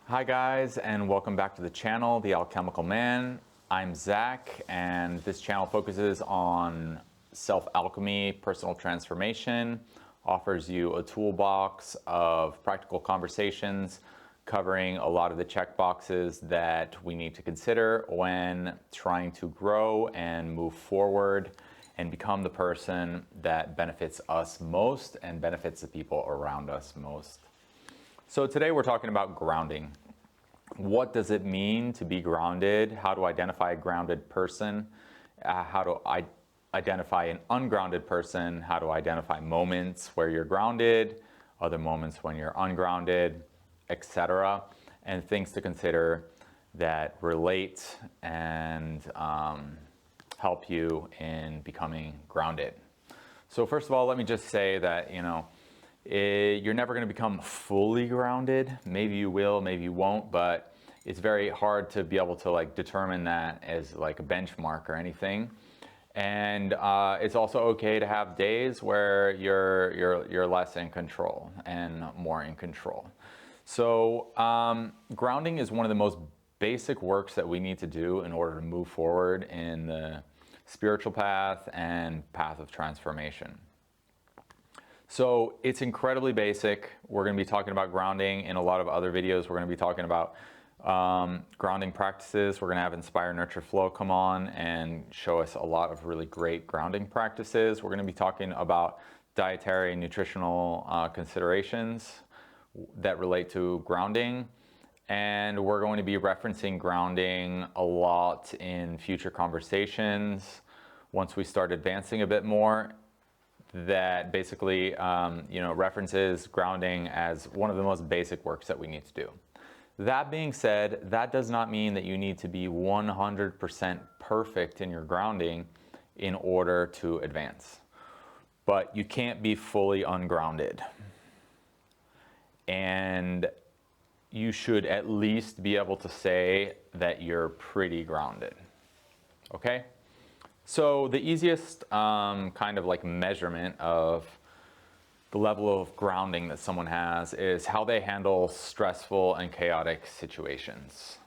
Hi guys, and welcome back to the channel, The Alchemical Man. I'm Zach, and this channel focuses on self-alchemy, personal transformation, offers you a toolbox of practical conversations covering a lot of the check boxes that we need to consider when trying to grow and move forward and become the person that benefits us most and benefits the people around us most. So today we're talking about grounding. What does it mean to be grounded? How to identify a grounded person? How to identify an ungrounded person? How to identify moments where you're grounded, other moments when you're ungrounded, etc. And things to consider that relate and help you in becoming grounded. So first of all, let me just say that, you're never going to become fully grounded. Maybe you will, maybe you won't, but it's very hard to be able to determine that as a benchmark or anything. And it's also okay to have days where you're less in control and more in control. So grounding is one of the most basic works that we need to do in order to move forward in the spiritual path and path of transformation. So it's incredibly basic. We're going to be talking about grounding in a lot of other videos. We're going to be talking about grounding practices. We're going to have Inspire, Nurture, Flow come on and show us a lot of really great grounding practices. We're going to be talking about dietary and nutritional considerations that relate to grounding. And we're going to be referencing grounding a lot in future conversations once we start advancing a bit more. That basically references grounding as one of the most basic works that we need to do. That being said, that does not mean that you need to be 100% perfect in your grounding in order to advance. But you can't be fully ungrounded. And you should at least be able to say that you're pretty grounded. Okay? So the easiest kind of measurement of the level of grounding that someone has is how they handle stressful and chaotic situations.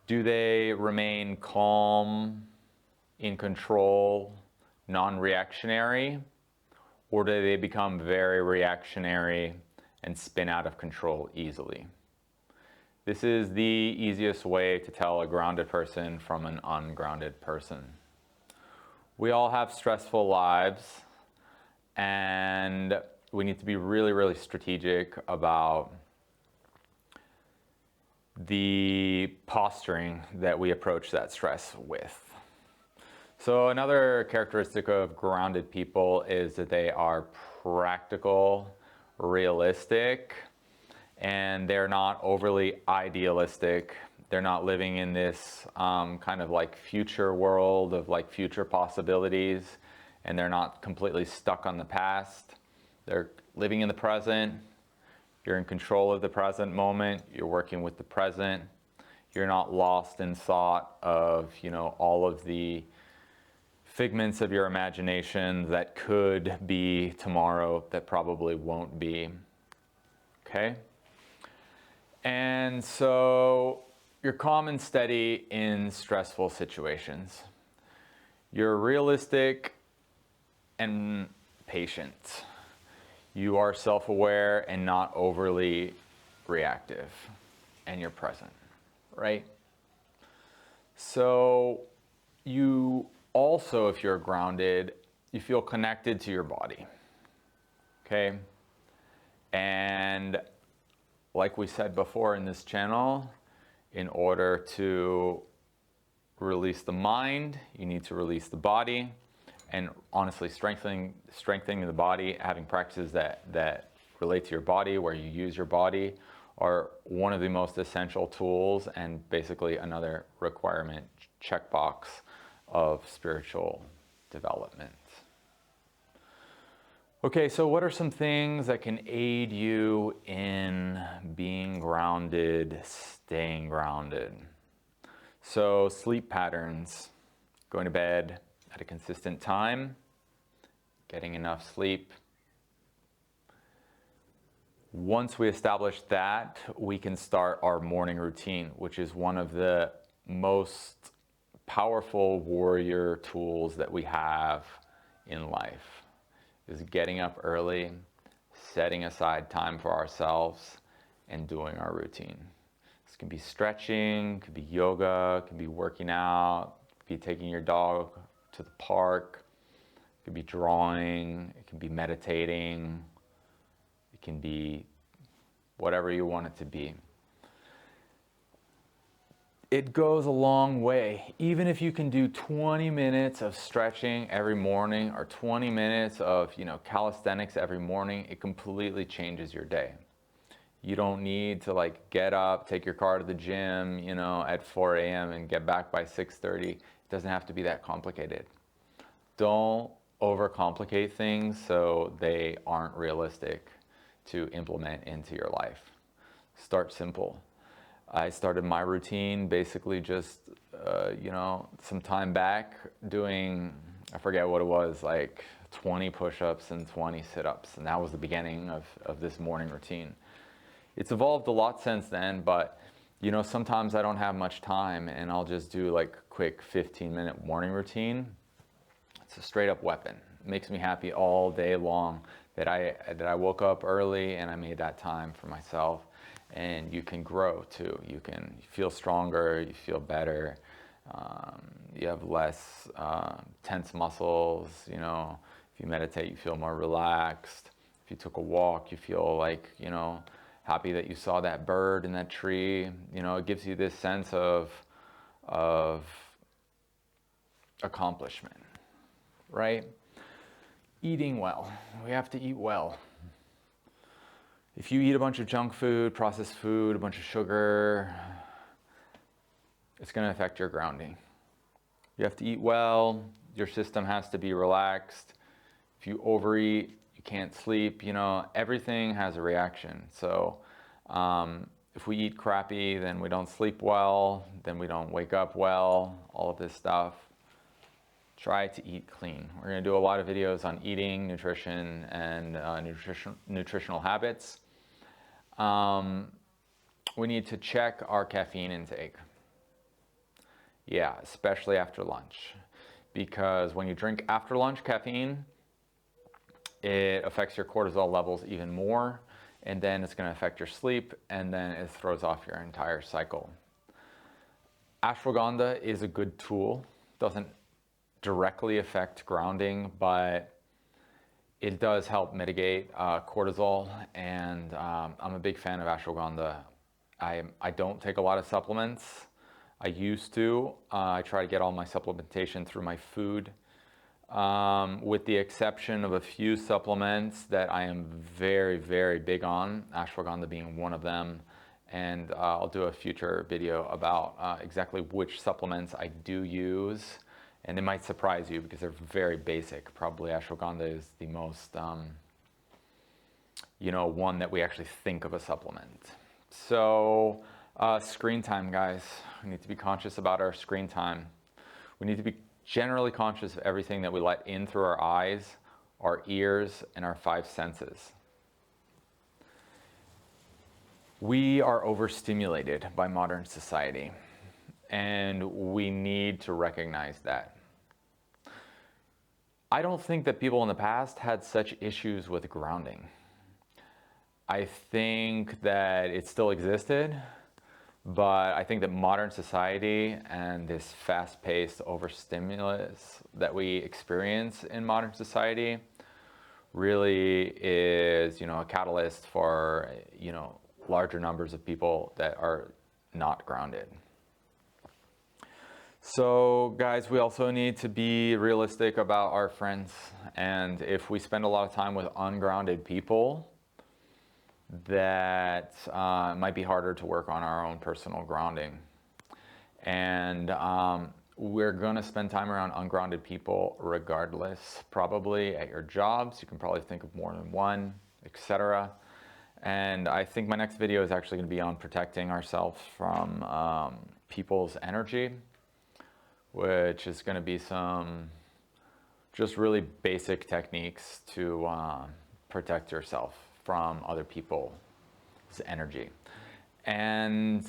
Do they remain calm, in control, non-reactionary, or do they become very reactionary and spin out of control easily? This is the easiest way to tell a grounded person from an ungrounded person. We all have stressful lives, and we need to be really, really strategic about the posturing that we approach that stress with. So another characteristic of grounded people is that they are practical, realistic, and they're not overly idealistic. They're not living in this kind of future world of future possibilities, and they're not completely stuck on the past. They're living in the present. You're in control of the present moment. You're working with the present. You're not lost in thought of, all of the figments of your imagination that could be tomorrow that probably won't be. Okay? And so you're calm and steady in stressful situations. You're realistic and patient. You are self-aware and not overly reactive. And you're present, right? So you also, if you're grounded, you feel connected to your body. Okay? And like we said before in this channel, in order to release the mind, you need to release the body. And honestly, strengthening the body, having practices that relate to your body, where you use your body, are one of the most essential tools and basically another requirement checkbox of spiritual development. Okay, so what are some things that can aid you in being grounded, staying grounded? So sleep patterns, going to bed at a consistent time, getting enough sleep, Once we establish that, we can start our morning routine, which is one of the most powerful warrior tools that we have in life, is getting up early, setting aside time for ourselves, and doing our routine. This can be stretching, could be yoga, could be working out, could be taking your dog to the park, it could be drawing, it can be meditating, it can be whatever you want it to be. It goes a long way. Even if you can do 20 minutes of stretching every morning or 20 minutes of, calisthenics every morning, it completely changes your day. You don't need to get up, take your car to the gym, at 4 a.m. and get back by 6:30. It doesn't have to be that complicated. Don't overcomplicate things so they aren't realistic to implement into your life. Start simple. I started my routine basically just, some time back doing, I forget what it was, 20 push-ups and 20 sit-ups. And that was the beginning of this morning routine. It's evolved a lot since then, but, sometimes I don't have much time and I'll just do quick 15-minute morning routine. It's a straight up weapon. It makes me happy all day long that I woke up early and I made that time for myself. And you can grow too. You feel stronger, you feel better, you have less tense muscles. If you meditate, you feel more relaxed. If you took a walk, you feel happy that you saw that bird in that tree. It gives you this sense of accomplishment, right? Eating well. We have to eat well. If you eat a bunch of junk food, processed food, a bunch of sugar, it's going to affect your grounding. You have to eat well. Your system has to be relaxed. If you overeat, you can't sleep. Everything has a reaction. So if we eat crappy, then we don't sleep well, then we don't wake up well, all of this stuff. Try to eat clean. We're going to do a lot of videos on eating, nutrition, and nutritional habits. We need to check our caffeine intake. Yeah, especially after lunch. Because when you drink after lunch caffeine, it affects your cortisol levels even more, and then it's going to affect your sleep, and then it throws off your entire cycle. Ashwagandha is a good tool. Doesn't directly affect grounding, but it does help mitigate cortisol, and I'm a big fan of ashwagandha. I don't take a lot of supplements. I used to. I try to get all my supplementation through my food, with the exception of a few supplements that I am very, very big on, ashwagandha being one of them. And I'll do a future video about exactly which supplements I do use. And it might surprise you because they're very basic. Probably ashwagandha is the most, one that we actually think of a supplement. So screen time, guys. We need to be conscious about our screen time. We need to be generally conscious of everything that we let in through our eyes, our ears, and our 5 senses. We are overstimulated by modern society, and we need to recognize that. I don't think that people in the past had such issues with grounding. I think that it still existed, but I think that modern society and this fast-paced overstimulus that we experience in modern society really is, a catalyst for, larger numbers of people that are not grounded. So guys, we also need to be realistic about our friends. And if we spend a lot of time with ungrounded people, that might be harder to work on our own personal grounding. And we're going to spend time around ungrounded people regardless, probably at your jobs. You can probably think of more than one, etc. And I think my next video is actually going to be on protecting ourselves from people's energy, which is going to be some just really basic techniques to protect yourself from other people's energy. And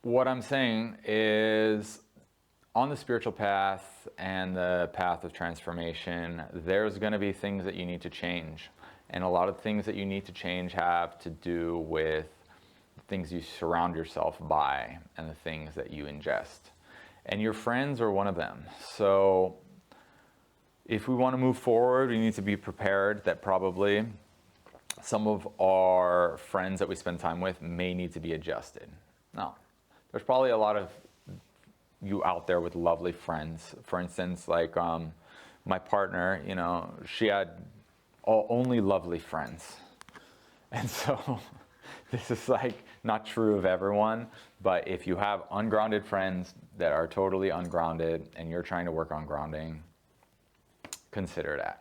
what I'm saying is, on the spiritual path and the path of transformation, there's going to be things that you need to change. And a lot of things that you need to change have to do with things you surround yourself by and the things that you ingest. And your friends are one of them. So if we want to move forward, we need to be prepared that probably some of our friends that we spend time with may need to be adjusted. Now, there's probably a lot of you out there with lovely friends. For instance, like my partner, you know, she had only lovely friends. And so this is like not true of everyone, but if you have ungrounded friends that are totally ungrounded and you're trying to work on grounding, consider that.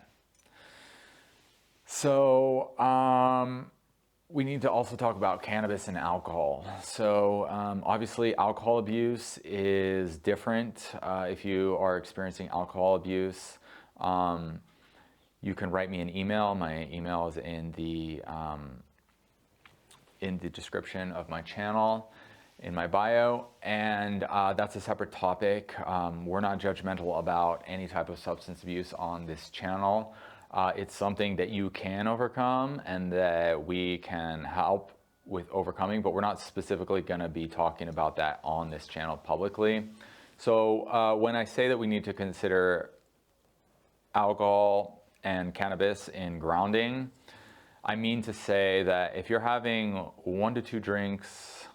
So we need to also talk about cannabis and alcohol. So obviously alcohol abuse is different. If you are experiencing alcohol abuse, you can write me an email. My email is in the description of my channel, in my bio, and that's a separate topic. We're not judgmental about any type of substance abuse on this channel. It's something that you can overcome and that we can help with overcoming, but we're not specifically going to be talking about that on this channel publicly. So when I say that we need to consider alcohol and cannabis in grounding, I mean to say that if you're having 1 to 2 drinks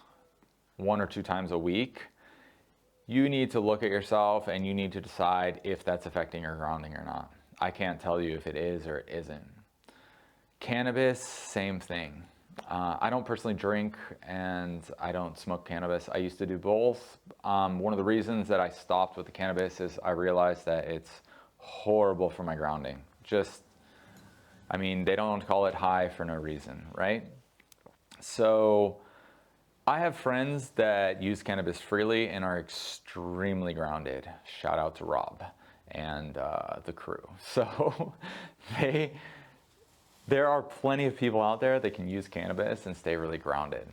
1 or 2 times a week, you need to look at yourself and you need to decide if that's affecting your grounding or not. I can't tell you if it is or it isn't. Cannabis, same thing. I don't personally drink and I don't smoke cannabis. I used to do both. One of the reasons that I stopped with the cannabis is I realized that it's horrible for my grounding. I mean, they don't call it high for no reason, right? So I have friends that use cannabis freely and are extremely grounded. Shout out to Rob and the crew. So there are plenty of people out there that can use cannabis and stay really grounded.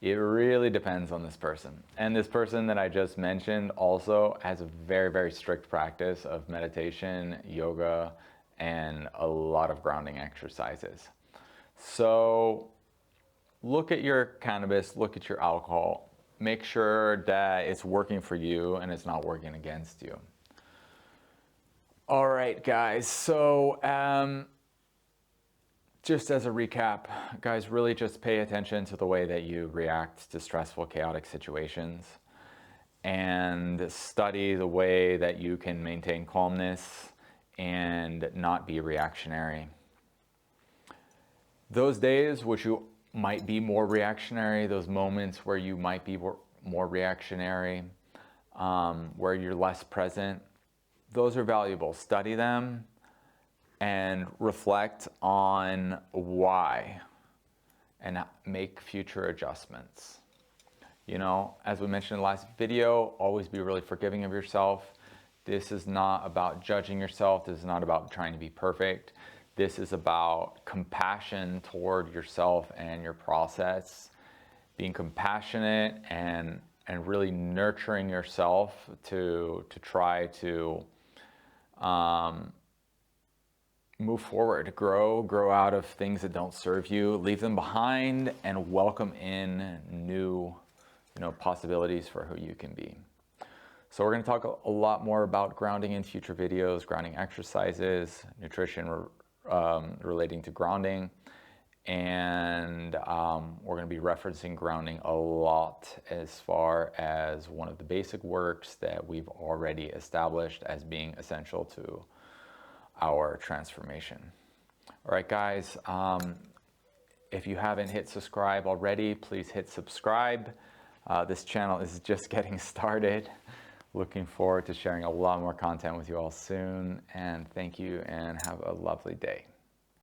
It really depends on this person. And this person that I just mentioned also has a very, very strict practice of meditation, yoga, and a lot of grounding exercises. So look at your cannabis, look at your alcohol, make sure that it's working for you and it's not working against you. All right, guys, so just as a recap, guys, really just pay attention to the way that you react to stressful, chaotic situations and study the way that you can maintain calmness and not be reactionary. Those days which you might be more reactionary, those moments where you might be more reactionary, where you're less present, those are valuable. Study them and reflect on why and make future adjustments. You know, as we mentioned in the last video, always be really forgiving of yourself. This is not about judging yourself. This is not about trying to be perfect. This is about compassion toward yourself and your process, being compassionate and really nurturing yourself to try to move forward, grow out of things that don't serve you, leave them behind, and welcome in new, possibilities for who you can be. So we're going to talk a lot more about grounding in future videos, grounding exercises, nutrition relating to grounding, and we're going to be referencing grounding a lot as far as one of the basic works that we've already established as being essential to our transformation. All right, guys, if you haven't hit subscribe already, please hit subscribe. This channel is just getting started. Looking forward to sharing a lot more content with you all soon, and thank you and have a lovely day.